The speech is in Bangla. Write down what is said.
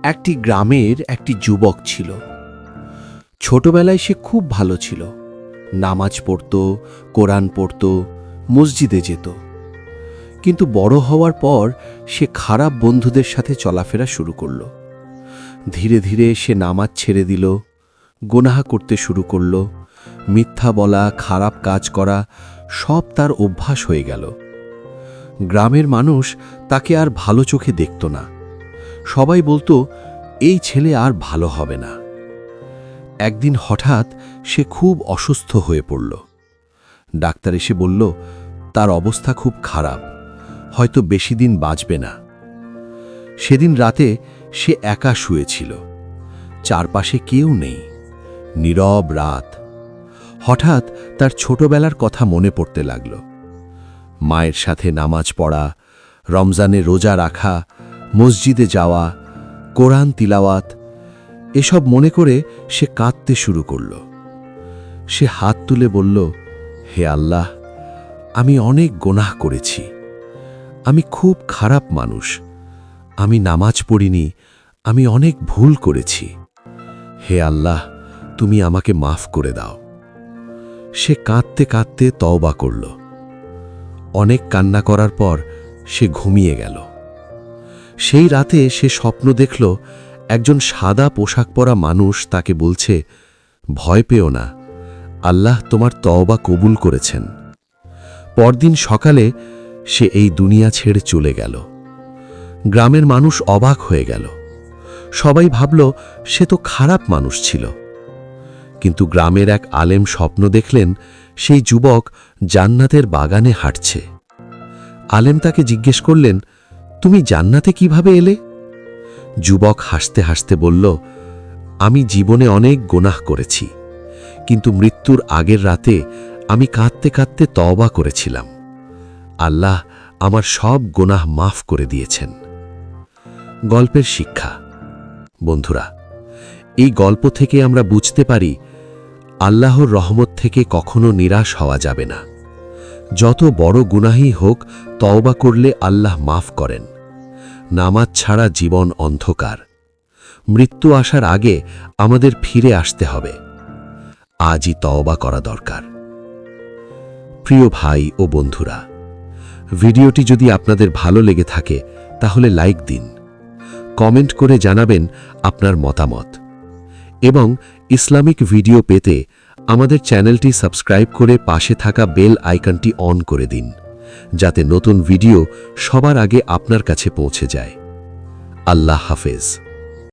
একটি গ্রামের একটি যুবক ছিল। ছোটবেলায় সে খুব ভালো ছিল। নামাজ পড়ত, কোরআন পড়ত, মসজিদে যেত। কিন্তু বড় হওয়ার পর সে খারাপ বন্ধুদের সাথে চলাফেরা শুরু করল। ধীরে ধীরে সে নামাজ ছেড়ে দিল, গুনাহ করতে শুরু করল। মিথ্যা বলা, খারাপ কাজ করা সব তার অভ্যাস হয়ে গেল। গ্রামের মানুষ তাকে আর ভালো চোখে দেখত না। সবাই বলতো, এই ছেলে আর ভালো হবে না। একদিন হঠাৎ সে খুব অসুস্থ হয়ে পড়ল। ডাক্তার এসে বলল, তার অবস্থা খুব খারাপ, হয়তো বেশি দিন বাঁচবে না। সেদিন রাতে সে একা শুয়েছিল। চারপাশে কেউ নেই, নীরব রাত। হঠাৎ তার ছোটবেলার কথা মনে পড়তে লাগল। মায়ের সাথে নামাজ পড়া, রমজানে রোজা রাখা, মসজিদে যাওয়া, কোরআন তিলাওয়াত, এসব মনে করে সে কাঁদতে শুরু করল। সে হাত তুলে বলল, হে আল্লাহ, আমি অনেক গুনাহ করেছি। আমি খুব খারাপ মানুষ। আমি নামাজ পড়িনি, আমি অনেক ভুল করেছি। হে আল্লাহ, তুমি আমাকে মাফ করে দাও। সে কাঁদতে কাঁদতে তওবা করল। অনেক কান্না করার পর সে ঘুমিয়ে গেল। সেই রাতে সে স্বপ্ন দেখল, একজন সাদা পোশাক পরা মানুষ তাকে বলছে, ভয় পেও না, আল্লাহ তোমার তওবা কবুল করেছেন। পরদিন সকালে সে এই দুনিয়া ছেড়ে চলে গেল। গ্রামের মানুষ অবাক হয়ে গেল। সবাই ভাবল, সে তো খারাপ মানুষ ছিল। কিন্তু গ্রামের এক আলেম স্বপ্ন দেখলেন, সেই যুবক জান্নাতের বাগানে হাঁটছে। আলেম তাকে জিজ্ঞেস করলেন, তুমি জান্নাতে কিভাবে এলে? যুবক হাসতে হাসতে বলল, আমি জীবনে অনেক গুনাহ করেছি, কিন্তু মৃত্যুর আগের রাতে আমি কাঁদতে কাঁদতে তওবা করেছিলাম। আল্লাহ আমার সব গুনাহ মাফ করে দিয়েছেন। গল্পের শিক্ষা। বন্ধুরা, এই গল্প থেকে আমরা বুঝতে পারি, আল্লাহর রহমত থেকে কখনো নিরাশ হওয়া যাবে না। যত বড় গুনাহই হোক, তওবা করলে আল্লাহ মাফ করেন। নামাজ ছাড়া জীবন অন্ধকার। মৃত্যু আসার আগে আমাদের ফিরে আসতে হবে। আজই তওবা করা দরকার। প্রিয় ভাই ও বন্ধুরা, ভিডিওটি যদি আপনাদের ভালো লেগে থাকে তাহলে লাইক দিন, কমেন্ট করে জানাবেন আপনার মতামত, এবং ইসলামিক ভিডিও পেতে আমাদের চ্যানেলটি সাবস্ক্রাইব করে পাশে থাকা বেল আইকনটি অন করে দিন, যাতে নতুন ভিডিও সবার আগে আপনার কাছে পৌঁছে যায়। আল্লাহ হাফেজ।